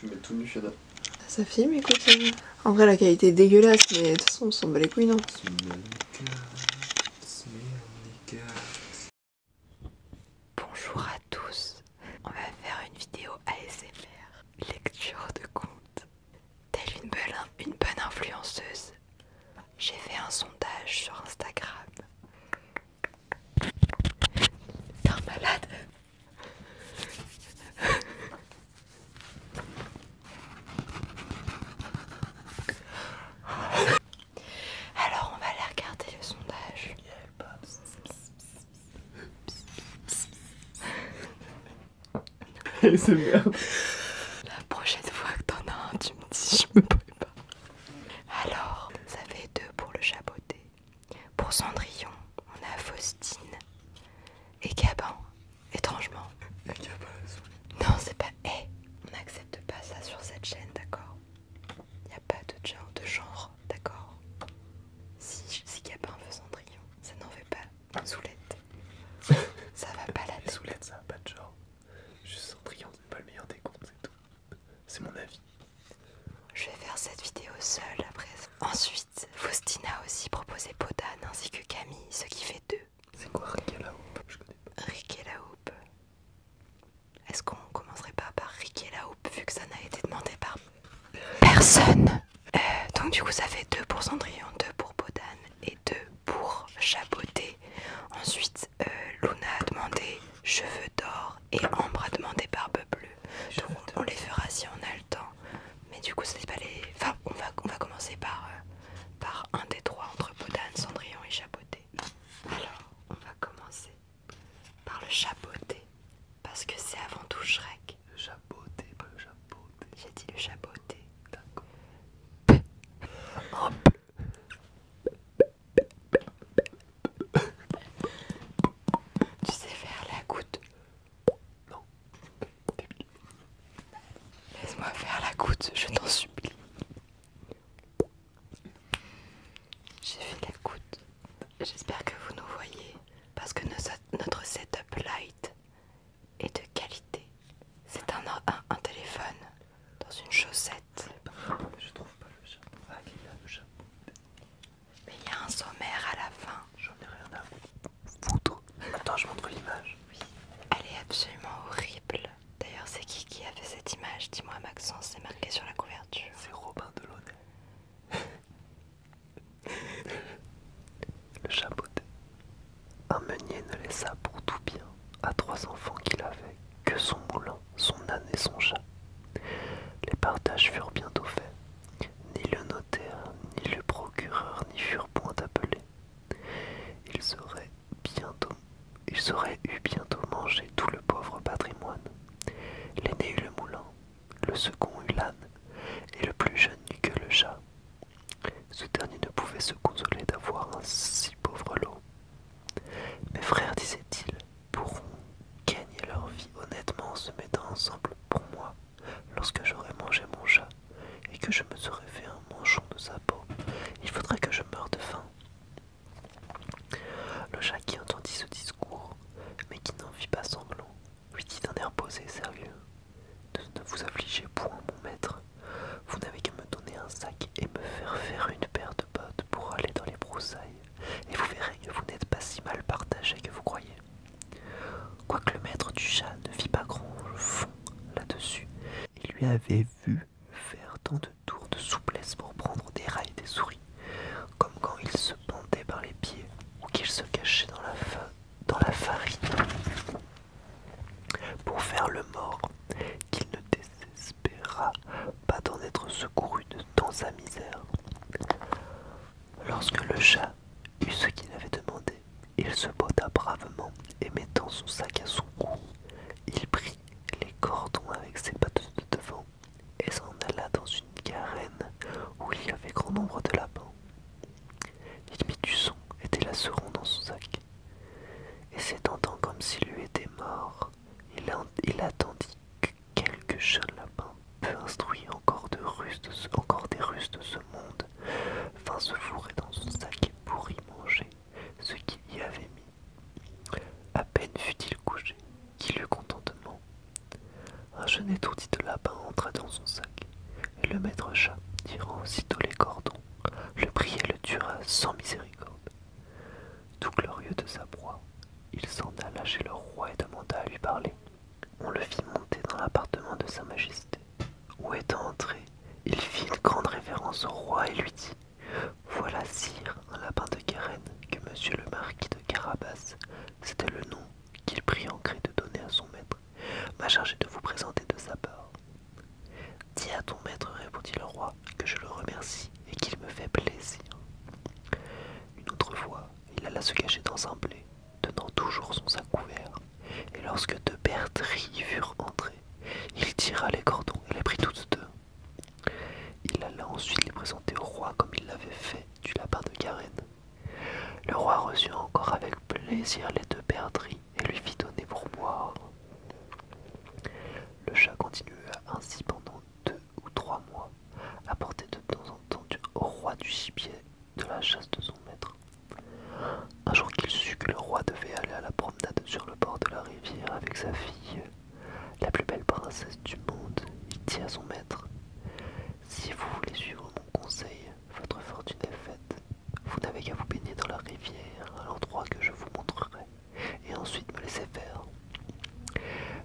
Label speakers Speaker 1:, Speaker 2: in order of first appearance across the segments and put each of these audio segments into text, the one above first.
Speaker 1: Je vais mettre tout nu, Shada.
Speaker 2: Ça filme, écoute. En vrai, la qualité est dégueulasse, mais de toute façon, on s'en bat les couilles, non? Bonjour à tous. On va faire une vidéo ASMR. Lecture de contes. Telle une bonne influenceuse, j'ai fait un sondage sur Instagram. T'es un malade. Alors on va aller regarder le sondage.
Speaker 1: C'est merde.
Speaker 2: La prochaine fois que t'en as un, tu me dis, je me prépare. Alors, ça fait 2 pour le chapeauté. Pour Cendrillon, on a Faustine et Gabin. Étrangement. Non, c'est pas on n'accepte pas ça sur cette chaîne, d'accord? Il n'y a pas de genre, d'accord? Si Gabin veut Cendrillon, ça n'en fait pas Soulette. Ça va pas là-dessus.
Speaker 1: Soulette, ça a pas de genre. Juste Cendrillon, c'est pas le meilleur des contes, c'est tout. C'est mon avis.
Speaker 2: Je vais faire cette vidéo seule après. Ensuite, Faustine a aussi proposé Podane ainsi que Camille, ce qui fait 2.
Speaker 1: C'est quoi Rick et la Houppe? Je connais pas.
Speaker 2: Rick et la Houppe. Est-ce qu'on commencerait pas par Rick et la Houppe vu que ça n'a été demandé par personne? Donc du coup ça fait 2 pour Cendrillon, 2 pour Podane et 2 pour Chapeauté. Ensuite Luna a demandé cheveux d'or et Ambre a demandé barbe bleue. Donc on les fera si on a le temps. Mais du coup c'est pas les... Enfin on va commencer par un des 3 entre Podane, Cendrillon et Chapeauté. Alors on va commencer par le Chapeauté. Parce que c'est avant tout Shrek.
Speaker 1: Le chapeauté, pas le chapeauté.
Speaker 2: J'ai dit le Chapeauté.
Speaker 1: D'accord.
Speaker 2: Tu sais faire la goutte?
Speaker 1: Non.
Speaker 2: Laisse-moi faire la goutte, je t'en supplie. J'ai fait la goutte. J'espère que vous nous voyez. Parce que notre setup light est de qualité. C'est un téléphone dans une chaussette.
Speaker 1: Je trouve pas le chapeau. Ah, il y a le chapeau.
Speaker 2: Mais il y a un sommaire à la fin.
Speaker 1: J'en ai rien à foutre. Attends, je montre l'image.
Speaker 2: Oui, elle est absolument horrible. D'ailleurs, c'est qui a fait cette image? Dis-moi, Maxence, c'est marqué sur la couverture.
Speaker 1: C'est Robin Delaunay. Le chapeauté. Un meunier ne laissa pour tout bien à 3 enfants qu'il avait que son moulin, son âne et son chat. Les partages furent bientôt faits. Ni le notaire, ni le procureur n'y furent point appelés. Ils auraient eu bientôt mangé tout le pauvre patrimoine. L'aîné eut le moulin, le second eut l'âne, et le plus jeune n'eut que le chat. Ce dernier ne pouvait se consoler d'avoir un si pauvre lot. Mes frères, disait-il, pourront gagner leur vie honnêtement en se mettant ensemble pour moi, lorsque j'aurai mangé mon chat et que je me serai fait un manchon de sa peau. Il faudrait que je meure de faim. Le chat qui entendit ce discours, mais qui n'en fit pas semblant, lui dit d'un air posé et sérieux: Ne vous affligez point, mon maître. Vous n'avez qu'à me donner un sac et me faire une paire de bottes pour aller dans les broussailles, et vous verrez que vous n'êtes pas si mal partagé que vous croyez. Quoique le maître du chat ne fit pas grand fond là-dessus, il lui avait vu faire tant de tours de souplesse pour prendre des rats et des souris, comme quand il se pendait par les pieds ou qu'il se cachait dans la farine pour faire le mort, qu'il ne désespéra pas d'en être secouru dans sa misère. Lorsque le chat eut ce qu'il avait demandé, il se botta bravement et mettant son sac à son cou, il prit les cordons avec ses pattes de devant et s'en alla dans une garenne où il y avait grand nombre de lapins. Il mit du son et des lacerons dans son sac, et s'étendant comme s'il eût été mort, il attendit que quelques jeunes lapins, peu instruits encore des ruses de ce monde, vinssent se fourrer dans son sac pour y manger ce qu'il y avait mis. À peine fut-il couché qu'il eut contentement. Un jeune étourdi de lapin entra dans son sac. le maître chat, tirant aussitôt les cordons, le prit et le tua sans miséricorde. Tout glorieux de sa proie, il s'en alla chez le roi et demanda à lui parler. On le fit monter dans l'appartement de sa majesté, où étant entré, il fit une grande révérence au roi et lui dit: Voilà, sire, un lapin de Guérène que monsieur le marquis de Carabas, c'était le nom qu'il prit en gré de donner à son maître, m'a chargé de vous présenter de sa part. Dis à ton maître, répondit le roi, que je le remercie et qu'il me fait plaisir. Une autre fois, il alla se cacher dans un blé, tenant toujours son sac ouvert, et lorsque deux perdrix y furent entrés, il tira les cordons et les prit toutes deux. Il alla ensuite les présenter au roi comme il l'avait fait du lapin de Garenne. Le roi reçut encore avec plaisir les deux perdrix et lui fit donner pour boire. Le chat continua ainsi pendant 2 ou 3 mois, à porter de temps en temps au roi du gibier de la chasse de son maître. Un jour qu'il sut que le roi devait aller à la promenade sur le bord de la rivière avec sa fille, la plus belle princesse du monde, il dit à son maître: Si vous voulez suivre mon conseil, votre fortune est faite. Vous n'avez qu'à vous baigner dans la rivière, à l'endroit que je vous montrerai, et ensuite me laisser faire.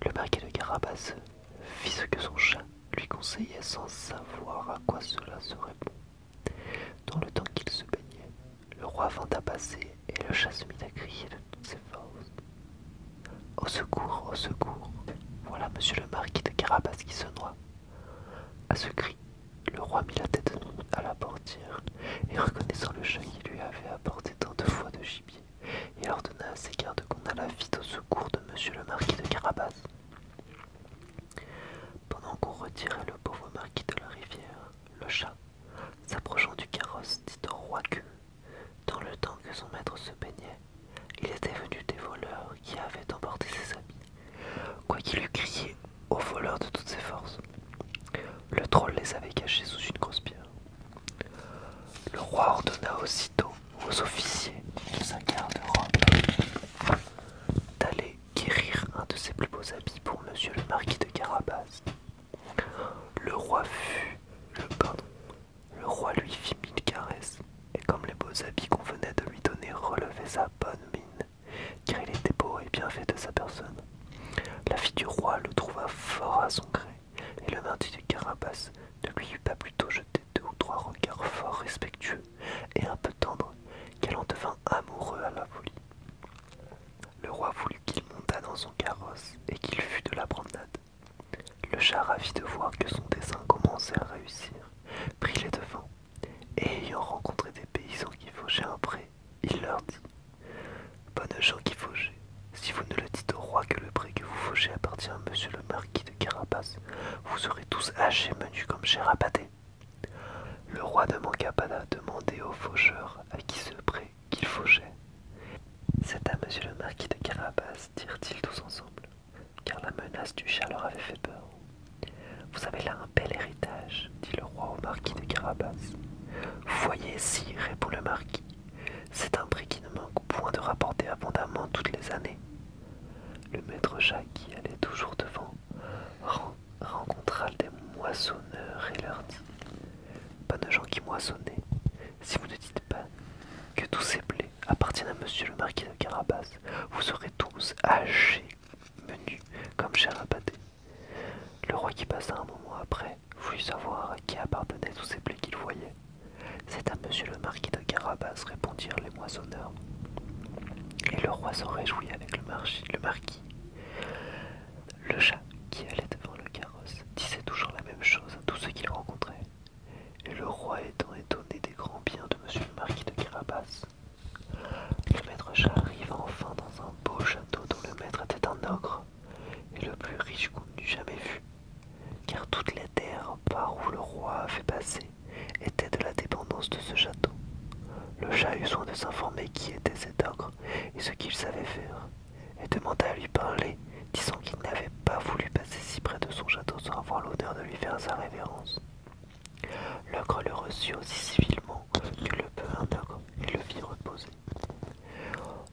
Speaker 1: Le marquis de Carabas fit ce que son chat lui conseillait sans savoir à quoi cela serait bon. Dans le temps qu'il se baignait, le roi vint à passer et le chat se mit à crier de toutes ses forces: Au secours, au secours! Voilà monsieur le marquis de Carabas qui se noie. À ce cri, le roi mit la tête à la portière et reconnaissant le chat qui lui avait apporté tant de fois de gibier, il ordonna à ses gardes qu'on allât vite au secours de monsieur le marquis de Carabas. Pendant qu'on retirait le pauvre marquis de la rivière, le chat, s'approchant du carrosse, dit au roi que, dans le temps que son maître se baignait, il était venu des voleurs qui avaient emporté ses habits, quoiqu'il eût crié aux voleurs de toutes ses forces. Le troll les avait cachés sous une grosse pierre. Le roi ordonna aussitôt aux officiers de sa garde-robe d'aller quérir un de ses plus beaux habits pour monsieur le marquis de Carabas. Le roi lui fit 1000 caresses, et comme les beaux habits qu'on venait de lui donner relevaient sa bonne mine, car il était beau et bien fait de sa personne, la fille du roi le trouva fort à son gré, et le marquis de Carabas ne lui eut pas plutôt jeté 2 ou 3 regards fort respectueux et un peu tendres, qu'elle en devint amoureux à la folie. Le roi voulut qu'il montât dans son carrosse et qu'il fût de la promenade. Le chat, ravi de voir que son dessein commençait à réussir, prit les devants, et ayant rencontré des paysans qui fauchaient un pré, il leur dit: Bonnes gens qui fauchez, si vous ne le dites au roi que le pré que vous fauchez appartient à monsieur le marquis de Carabas, vous serez tous hachés menus comme chair à pâté. Le roi ne manqua pas de demander aux faucheurs à qui ce pré qu'il fauchait. C'est à monsieur le marquis de Carabas, dirent-ils tous ensemble, car la menace du chat leur avait fait peur. Vous avez là un bel héritage, dit le roi au marquis de Carabas. Vous voyez, si, répond le marquis, c'est un prix qui ne manque point de rapporter abondamment toutes les années. Le maître chat, qui allait toujours devant, rencontra des moissonneurs et leur dit: Bonnes gens qui moissonnez, si vous ne dites pas que tous ces blés appartiennent à monsieur le marquis de Carabas, vous serez tous hachés, menus comme chair à pâté. Le roi, qui passa un moment après, voulut savoir à qui appartenaient tous ces blés qu'il voyait. C'est à monsieur le marquis de Carabas, répondirent les moissonneurs. Et le roi se réjouit avec le marquis. Le chat, qui allait devant le carrosse, disait toujours la même chose à tous ceux qu'il rencontrait. Et le roi étant étonné des grands biens de monsieur le marquis de Carabas, le maître chat arriva enfin dans un beau château dont le maître était un ogre, et le plus riche qu'on n'eût jamais vu, car toutes les terres par où le roi avait passé étaient de la dépendance de ce château. Le chat eut soin de s'informer qui était cet ogre et ce qu'il savait faire, et demanda à lui parler, disant qu'il n'avait pas voulu passer si près de son château sans avoir l'honneur de lui faire sa révérence. L'ogre le reçut aussi civilement que le peut un ogre et le fit reposer.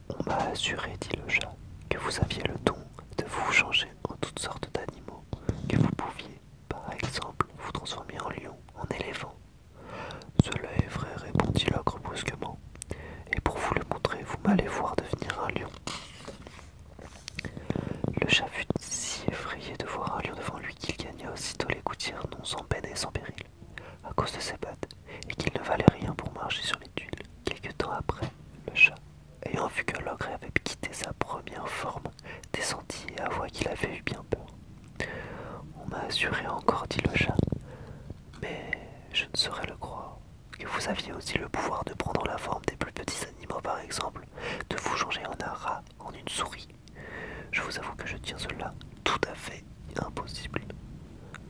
Speaker 1: On m'a assuré, dit le chat, que vous aviez le don de vous changer en toutes sortes d'animaux, que vous pouviez, par exemple, vous transformer en lion aboutir non sans peine et sans péril, à cause de ses pattes, et qu'il ne valait rien pour marcher sur les tuiles. Quelque temps après, le chat, ayant vu que l'ogre avait quitté sa première forme, descendit et avoua qu'il avait eu bien peur. On m'a assuré encore, dit le chat, mais je ne saurais le croire, que vous aviez aussi le pouvoir de prendre la forme des plus petits animaux, par exemple, de vous changer en un rat, en une souris. Je vous avoue que je tiens cela tout à fait impossible.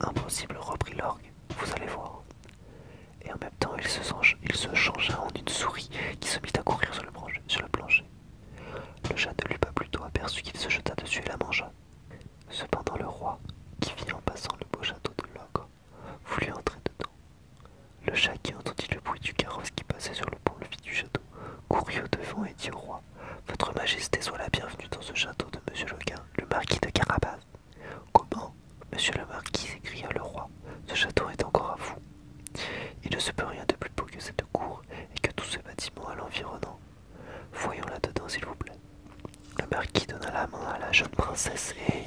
Speaker 1: Impossible, reprit l'orgue, vous allez voir. Et en même temps, il se changea en une souris qui se mit à courir sur le plancher. Le chat ne l'eut pas plus tôt aperçu qu'il se jeta dessus et la mangea. Cependant, le roi, qui vit en passant le beau château de l'ogre, voulut entrer dedans. Le chat, qui entendit le bruit du carrosse qui passait sur le pont-levis du château, courut au-devant et dit au roi: Votre Majesté soit la bienvenue dans ce château de Monsieur le marquis de Carabas. Comment, Monsieur le marquis, s'écria le roi, ce château est encore à vous. Il ne se peut rien de plus beau que cette cour et que tout ce bâtiment à l'environnant. Voyons là-dedans, s'il vous plaît. Le marquis donna la main à la jeune princesse et,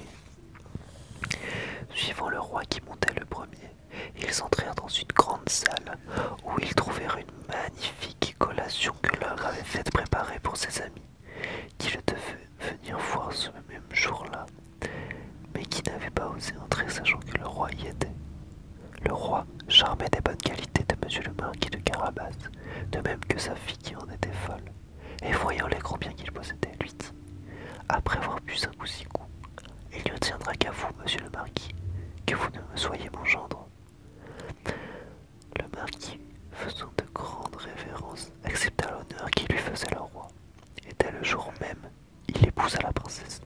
Speaker 1: suivant le roi qui montait le premier, ils entrèrent dans une grande salle où ils trouvèrent une magnifique collation que l'ogre avait faite préparer pour ses amis, qui le devaient venir voir ce même jour-là, mais qui n'avaient pas osé entrer sachant que le roi y était. Le roi, charmé des bonnes qualités de Monsieur le marquis de Carabas, de même que sa fille qui en était folle, et voyant les grands biens qu'il possédait, lui dit: Après avoir bu 5 ou 6 coups, il ne tiendra qu'à vous, Monsieur le marquis, que vous ne me soyez mon gendre. Le marquis, faisant de grandes révérences, accepta l'honneur qui lui faisait le roi, et dès le jour même, il épousa la princesse.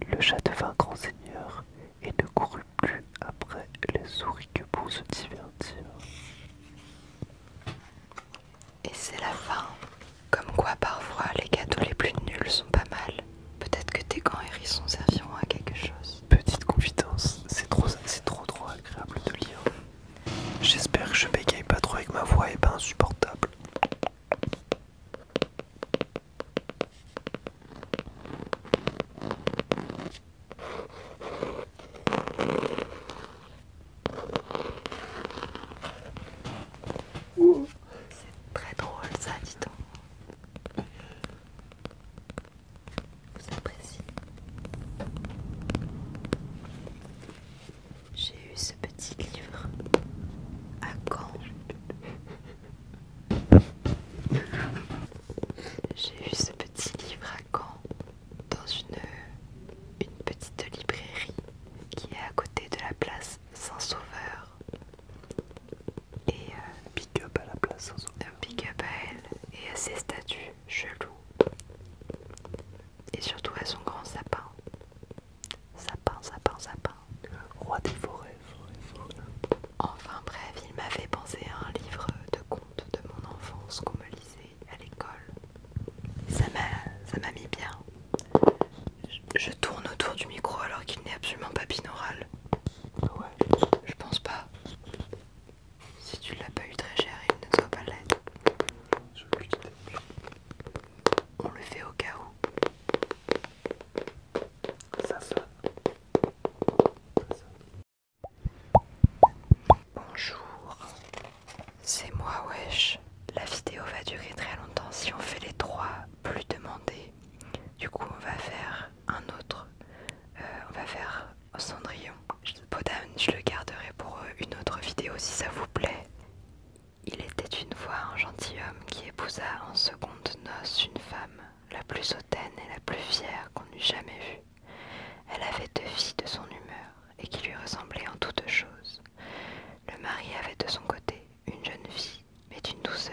Speaker 1: Le chat devint grand seigneur et ne courut plus après les souris que pour se divertir.
Speaker 2: Et c'est la fin. Comme quoi parfois les cadeaux les plus nuls sont pas mal. Peut-être que tes gants hérissons serviront à quelque chose.
Speaker 1: Petite confidence, c'est trop agréable de lire. J'espère que je bégaye pas trop et que ma voix est pas insupportable.
Speaker 2: C'est très drôle ça, dis donc. Vous appréciez. J'ai eu ce petit livre à Caen. J'ai eu ce petit livre à Caen dans une petite librairie qui est à côté de la place Saint-Sauveur. Et
Speaker 1: Big up à la place sans eau.
Speaker 2: big up à elle et à ses statues chelous. Et surtout à son grand sapin. Sapin, sapin, sapin.
Speaker 1: Roi des forêts, forêt.
Speaker 2: Enfin bref, il m'a fait penser à un livre de contes de mon enfance qu'on me lisait à l'école. Ça m'a mis bien. Je tourne autour du micro alors qu'il n'est absolument pas binaural.
Speaker 1: Ouais.
Speaker 2: Je pense pas. Si tu l'as pas eu très cher, il ne doit pas l'être.
Speaker 1: Je veux que tu t'aimes.
Speaker 2: On le fait au cas où.
Speaker 1: Ça sonne.
Speaker 2: Bonjour, c'est moi Wesh. La vidéo va durer très longtemps si on fait les 3 plus demandés. Du coup on va faire un autre. On va faire Cendrillon. Podane, je le garderai pour une autre vidéo si ça vous plaît. Il était une fois un gentilhomme qui épousa en seconde noces une femme, la plus hautaine et la plus fière qu'on eût jamais vue. Elle avait 2 filles de son humeur et qui lui ressemblaient en toutes choses. Le mari avait de son côté une jeune fille, mais d'une douceur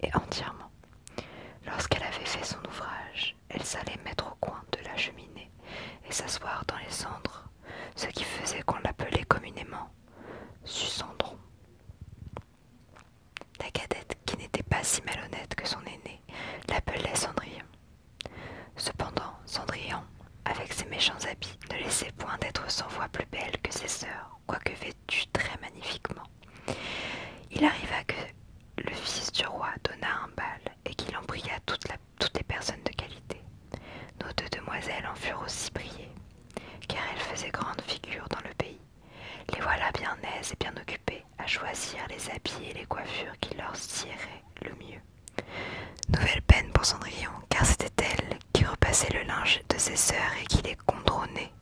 Speaker 2: et entièrement. Lorsqu'elle avait fait son ouvrage, elle s'allait mettre au coin de la cheminée et s'asseoir dans les cendres, ce qui faisait qu'on l'appelait communément Sucendron. La cadette, qui n'était pas si malhonnête que son aînée, l'appelait Cendrillon. Cependant, Cendrillon, avec ses méchants habits, ne laissait point d'être 100 fois plus belle que ses sœurs, quoique vêtue très magnifiquement. Il arriva que le fils du roi donna un bal et qu'il en pria toutes les personnes de qualité. Nos deux demoiselles en furent aussi brillées, car elles faisaient grande figure dans le pays. Les voilà bien aises et bien occupées à choisir les habits et les coiffures qui leur siéraient le mieux. Nouvelle peine pour Cendrillon, car c'était elle qui repassait le linge de ses sœurs et qui les gaudronnait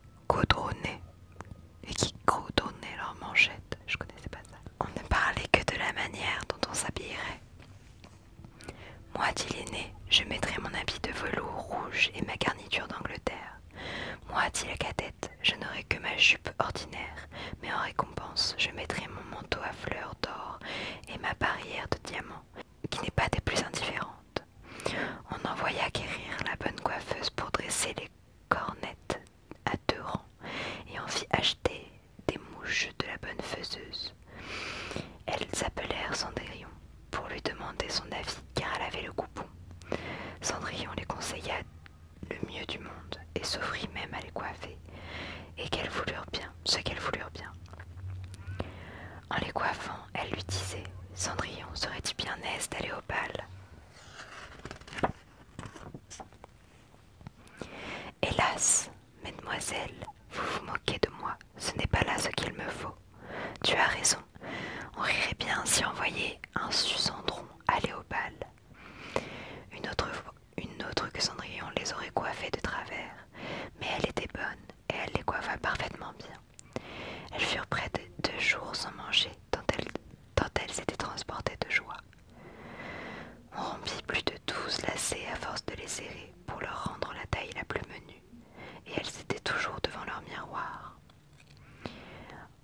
Speaker 2: leurs manchettes. Je connaissais pas ça. On ne parlait que de la manière dont on s'habillerait. Moi, dit l'aîné, je mettrai mon habit de velours rouge et ma garniture d'Angleterre. Moi, dit la cadette, je n'aurai que ma jupe ordinaire, mais en récompense, je mettrai mon manteau à fleurs d'or et ma barrière de diamants, qui n'est pas des plus indifférentes. On envoya quérir la bonne coiffeuse pour dresser les cornettes à 2 rangs, et on fit acheter des mouches de la bonne faiseuse. Elles appelèrent Cendrillon pour lui demander son avis, car elle avait le goût bon. Cendrillon les conseilla le mieux du monde et s'offrit même à les coiffer, et ce qu'elles voulurent bien. En les coiffant, elle lui disait: Cendrillon, serais-tu bien aise d'aller au bal? Hélas, mesdemoiselles, vous vous moquez de moi, ce n'est pas là ce qu'il me faut. Tu as raison, on rirait bien si on voyait un Sucendron aller au bal. Une autre que Cendrillon les aurait coiffées de travers, mais elle était bonne et elle les coiffa parfaitement bien. Elles furent près de 2 jours sans manger, tant elles étaient transportées de joie. On rompit plus de 12 lacets à force de les serrer pour leur rendre la taille la plus menue, et elles étaient toujours devant leur miroir.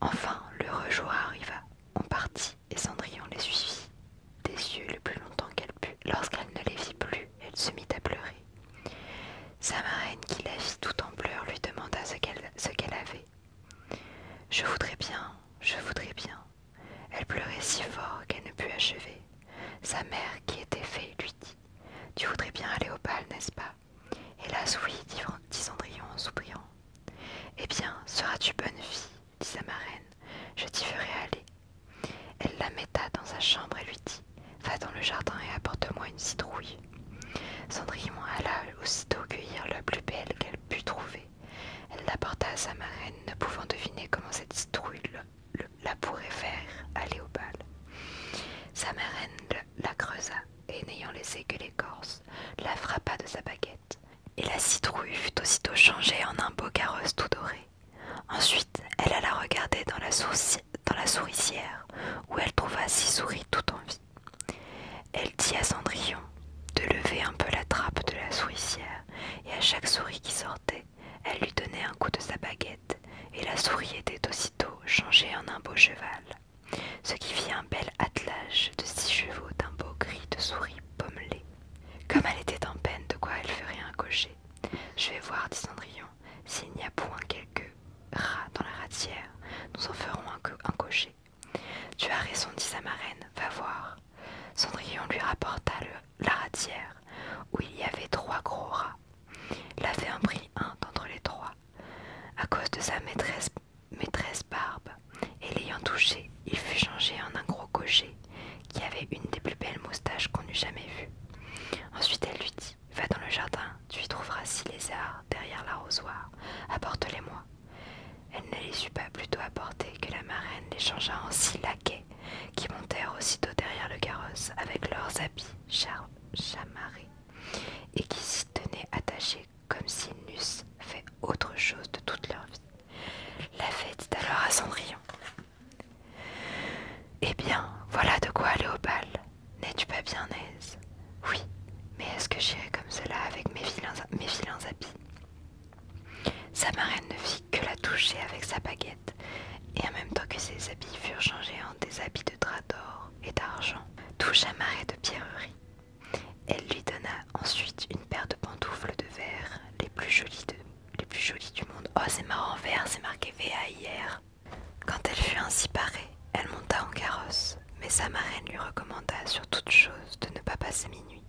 Speaker 2: Enfin, l'heureux jour arriva. On partit et Cendrillon les suivit des yeux le plus longtemps qu'elle put. Lorsqu'elle ne les vit plus, elle se mit à pleurer. Sa marraine, qui la vit tout en pleurs, lui demanda ce qu'elle avait. Je voudrais bien. Elle pleurait si fort qu'elle ne put achever. Sa mère, qui était fée, lui dit: Tu voudrais bien aller au bal, n'est-ce pas? Hélas oui, dit Cendrillon en soupirant. Eh bien, seras-tu bonne fille, dit sa marraine, je t'y ferai aller. Elle la metta dans sa chambre et lui dit: Va dans le jardin et apporte-moi une citrouille. Cendrillon alla aussitôt cueillir la plus belle qu'elle put trouver. Elle l'apporta à sa marraine, ne pouvant deviner comment cette citrouille la pourrait faire aller au bal. Sa marraine la creusa et, n'ayant laissé que l'écorce, la frappa de sa baguette. Et la citrouille fut aussitôt changée en un beau carrosse tout doré. Ensuite, elle alla regarder dans la souricière, où elle trouva 6 souris tout en vie. Elle dit à Cendrillon de lever un peu la trappe de la souricière, et à chaque souris qui sortait, elle lui donnait un coup de sa baguette, et la souris était aussitôt changée en un beau cheval, ce qui fit un bel attelage de 6 chevaux d'un beau gris de souris pommelées. Comme elle était en peine de quoi elle ferait un cocher, je vais voir, dit Cendrillon, s'il n'y a point quelques rats dans la ratière, nous en ferons un cocher. Tu as raison, dit sa marraine, va voir. Cendrillon lui rapporta la ratière, où il y avait 3 gros rats. L'avait pris un d'entre les 3, à cause de sa maîtresse Barbe, et l'ayant touché, il fut changé en un gros cocher, qui avait une des plus belles moustaches qu'on eût jamais vues. Ensuite elle lui dit: Va dans le jardin, tu y trouveras 6 lézards derrière l'arrosoir, apporte-les-moi. Elle ne les eut pas plutôt apportés que la marraine les changea en 6 laquais, qui montèrent aussitôt derrière le carrosse avec leurs habits chamarrés, et qui s'y tenaient attachés comme s'ils n'eussent fait autre chose de toute leur vie. La fée dit alors à Cendrillon: Eh bien, voilà de quoi aller au bal. N'es-tu pas bien aise? Oui, mais est-ce que j'irai comme cela avec mes vilains habits? Sa marraine ne fit que la toucher avec sa baguette, et en même temps que ses habits furent changés en des habits de drap d'or et d'argent, tout chamarrés de pierreries. passait minuit,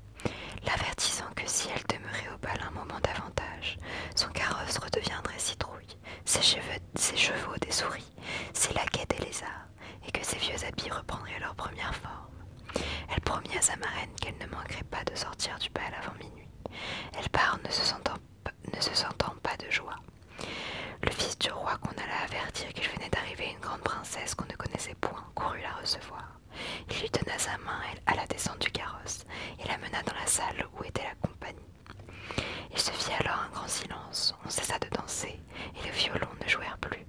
Speaker 2: l'avertissant que si elle demeurait au bal un moment davantage, son carrosse redeviendrait citrouille, ses chevaux des souris, ses laquais des lézards, et que ses vieux habits reprendraient leur première forme. Elle promit à sa marraine qu'elle ne manquerait pas de sortir du bal avant minuit. Elle part ne se sentant pas de joie. Le fils du roi, qu'on alla avertir qu'il venait d'arriver une grande princesse qu'on ne connaissait point, courut la recevoir. Il lui donna sa main à la descente du carrosse et la mena dans la salle où était la compagnie. Il se fit alors un grand silence, on cessa de danser et les violons ne jouèrent plus.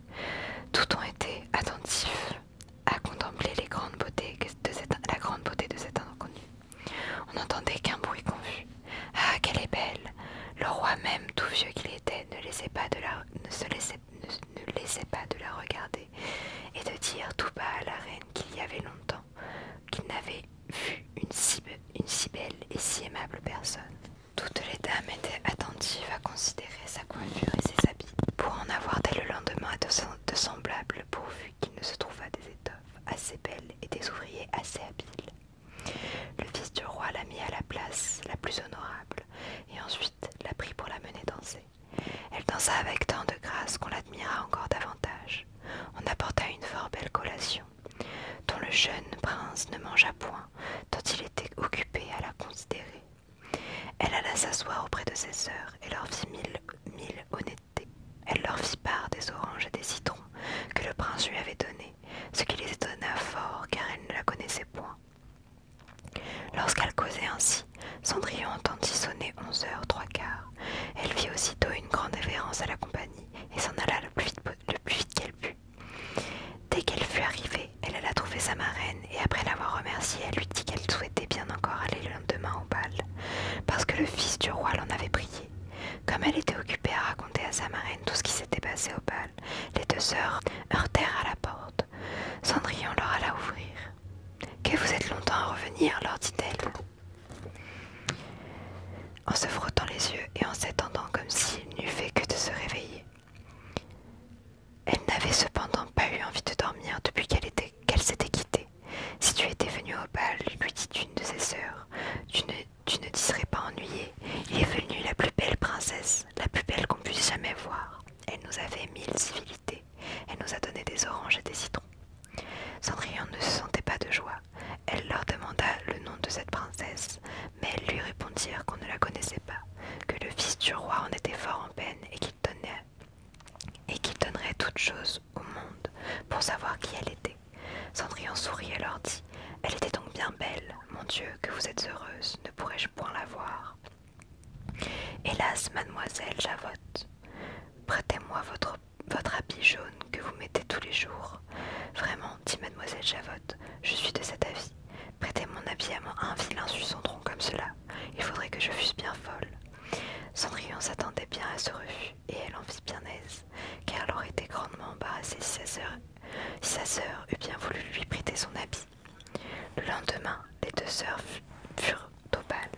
Speaker 2: Tous ont été attentifs à contempler la grande beauté de cette inconnue. On n'entendait qu'un bruit confus. Ah, qu'elle est belle! Le roi même, tout vieux qu'il était, ne laissait pas de la regarder et de dire tout bas à la reine qu'il y avait longtemps qu'il n'avait vu une si belle et si aimable personne. Toutes les dames étaient attentives à considérer sa coiffure et ses habits, pour en avoir dès le lendemain de semblables, pourvu qu'il ne se trouvât des étoffes assez belles et des ouvriers assez habiles. Le fils du roi la mit à la place la plus honorable, et ensuite la prit pour la mener danser. Elle dansa avec tant de grâce qu'on l'admira encore davantage. On apporta une fort belle collation, dont le jeune prince ne mangea point, tant il était occupé à la considérer. Elle alla s'asseoir auprès de ses sœurs et leur fit mille honnêtetés. Elle leur fit part des oranges et des citrons que le prince lui avait donnés, ce qui les étonna fort car elle ne la connaissait point. Lorsqu'elle causait ainsi, Cendrillon entendit sonner 11h03. Elle fit aussitôt une grande révérence à la compagnie et s'en alla le plus vite qu'elle put. Dès qu'elle fut arrivée, elle alla trouver sa marraine et après l'avoir remerciée, elle lui dit qu'elle souhaitait bien encore aller le lendemain au bal, parce que le fils du roi l'en avait prié. Comme elle était occupée à raconter à sa marraine tout ce qui s'était passé au bal, les deux sœurs heurtèrent à la porte. Cendrillon leur alla ouvrir. « Que vous êtes longtemps à revenir ?» leur dit-elle, en se frottant les yeux et en s'étendant comme s'il n'eût fait que de se réveiller. Elle n'avait cependant pas eu envie de dormir depuis qu'elle s'était quittée. « Si tu étais venue au bal, lui dit une de ses sœurs, tu ne t'y serais pas ennuyée. Il est venu la plus belle princesse, la plus belle qu'on puisse jamais voir. Elle nous a fait 1000 civilités. Elle nous a donné des oranges et des citrons. » Cendrillon ne se sentait pas de joie. Elle leur demanda le nom de cette princesse, mais elles lui répondirent qu'on ne la connaissait pas, que le fils du roi en était fort en peine et qu'il donnerait toute chose au monde pour savoir qui elle était. Cendrillon sourit et leur dit « Elle était donc bien belle, mon Dieu, que vous êtes heureuse, ne pourrais-je point la voir ?»« Hélas, mademoiselle Javotte, prêtez-moi votre habit jaune que vous mettez tous les jours. » « Vraiment, dit mademoiselle Javotte, je suis de cet avis. Prêtez mon habit à un vilain Sucendron comme cela. Il faudrait que je fusse bien folle. » Cendrillon s'attendait bien à ce refus, et elle en fit bien aise, car elle aurait été grandement embarrassée si sa sœur eût bien voulu lui prêter son habit. Le lendemain, les deux sœurs furent au bal.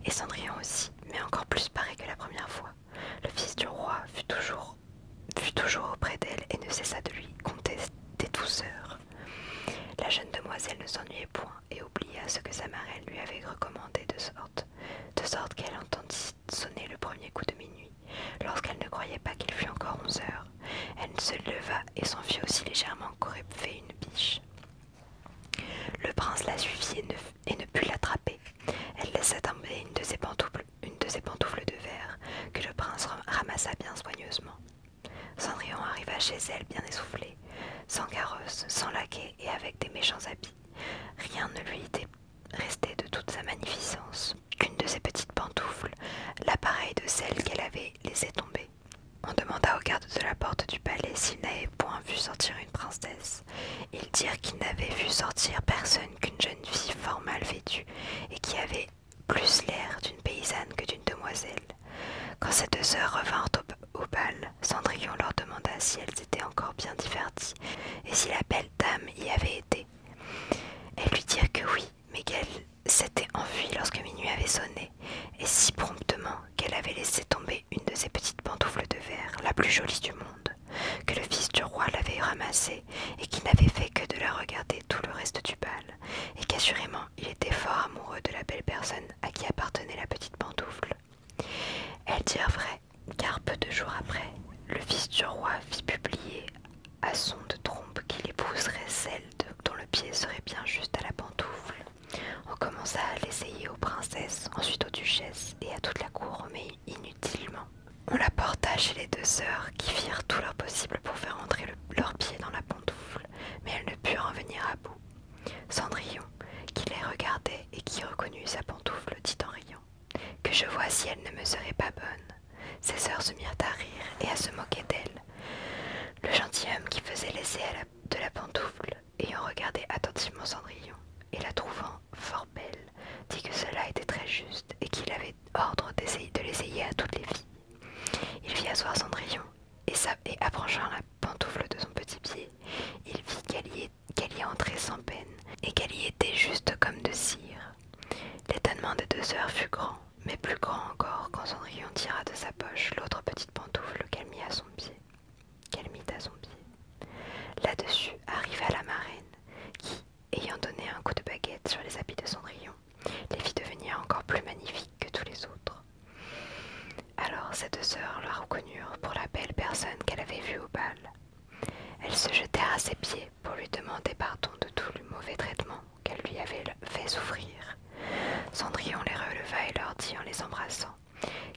Speaker 2: Et Cendrillon aussi, mais encore plus paré que la première fois. Le fils du roi fut toujours auprès d'elle et ne cessa de lui conter des douceurs. La jeune demoiselle ne s'ennuyait point et oublia ce que sa marraine lui avait recommandé de sorte qu'elle entendit sonner le premier coup de minuit. Lorsqu'elle ne croyait pas qu'il fût encore 11h, elle se leva et s'enfuit aussi légèrement qu'aurait fait une biche. Le prince la suivit et ne put l'attraper. Elle laissa tomber une de ses pantoufles de verre que le prince ramassa bien soigneusement. Cendrillon arriva chez elle bien essoufflée, sans carrosse, sans laquais et avec des méchants habits. Rien ne lui était resté de toute sa magnificence qu'une de ses petites pantoufles, l'appareil de celle qu'elle avait laissé tomber. On demanda aux gardes de la porte du palais s'ils n'avaient point vu sortir une princesse. Ils dirent qu'ils n'avaient vu sortir personne qu'une jeune fille fort je vois si elle ne me serait pas bonne. Ses sœurs se mirent à rire et à se moquer d'elle. Le gentilhomme qui faisait l'essai de la pantoufle, ayant regardé attentivement Cendrillon et la trouvant fort belle, dit que cela était très juste et qu'il avait ordre de l'essayer à toutes les filles. Il fit asseoir Cendrillon et approchant la pantoufle de son petit pied, il vit qu'elle y entrait sans peine et qu'elle y était juste comme de cire. L'étonnement des deux sœurs fut grand, mais plus grand encore quand Cendrillon tira de sa poche l'autre petite pantoufle qu'elle mit à son pied. Là-dessus arriva la marraine, qui, ayant donné un coup de baguette sur les habits de Cendrillon, les fit devenir encore plus magnifiques que tous les autres. Alors ces deux sœurs la reconnurent pour la belle personne qu'elle avait vue au bal. Elles se jetèrent à ses pieds pour lui demander pardon de tout le mauvais traitement qu'elle lui avait fait souffrir. Cendrillon les releva et leur dit en les embrassant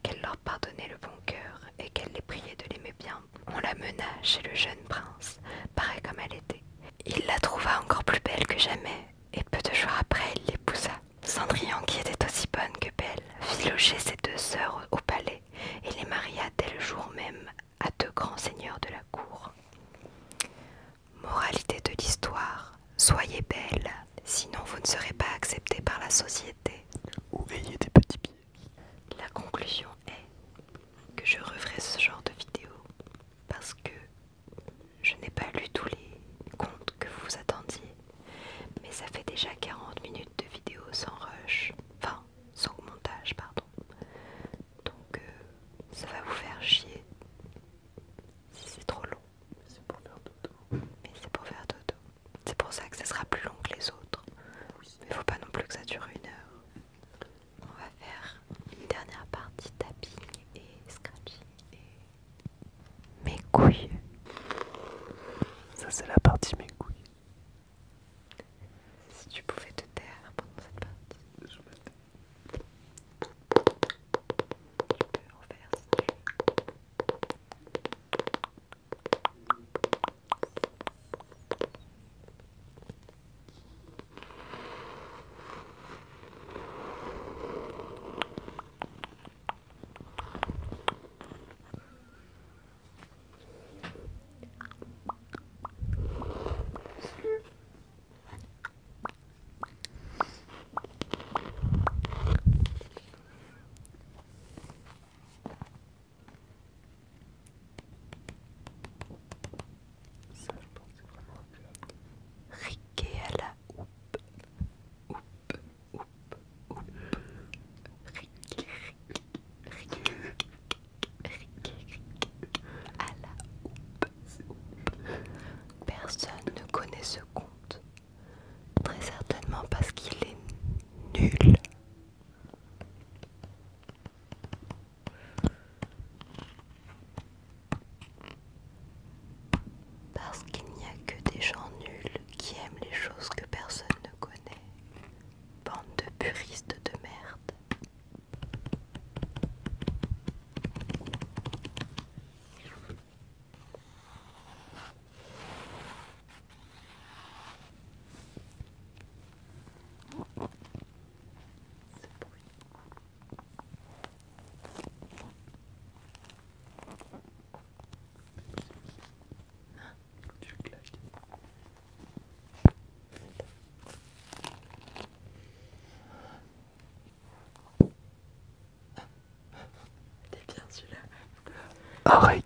Speaker 2: qu'elle leur pardonnait le bon cœur et qu'elle les priait de l'aimer bien. On la mena chez le jeune prince, pareil comme elle était. Il la trouva encore plus belle que jamais, et peu de jours après il l'épousa. Cendrillon, qui était aussi bonne que belle, fit loger ses deux sœurs au palais et les maria dès le jour même à deux grands seigneurs de la cour. Moralité de l'histoire, soyez belle, sinon vous ne serez pas acceptée par la société.
Speaker 1: Ou ayez des petits pieds.
Speaker 2: La conclusion est que je referai ce genre de vidéo parce que je n'ai pas lu tous les contes que vous attendiez, mais ça fait déjà 40 minutes de vidéo sans rush, enfin sans montage, pardon. Donc ça va vous faire chier si c'est trop long.
Speaker 1: C'est pour faire dodo.
Speaker 2: Mais c'est pour faire dodo. C'est pour ça que ça sera plus long que les autres. Mais faut pas non plus que ça dure 1 heure. On va faire une dernière partie tapping et scratching et mes couilles.
Speaker 1: Ça c'est la partie mes couilles.
Speaker 2: Si tu pouvais te taire pendant cette partie,
Speaker 1: Je me tais.
Speaker 2: je peux en faire ça.
Speaker 1: Ça je pense c'est vraiment un plat.
Speaker 2: Riquet à la houppe, houppe, houppe, houppe. Riquet, riquet, riquet, riquet à la houppe. Personne ne connaît ce conte, très certainement parce qu'il est nul. Parce qu'il n'y a que des gens nuls qui aiment les choses que personne ne connaît. Bande de puristes de merde.
Speaker 1: Tu claques.
Speaker 2: T'es bien celui-là.
Speaker 1: Oreille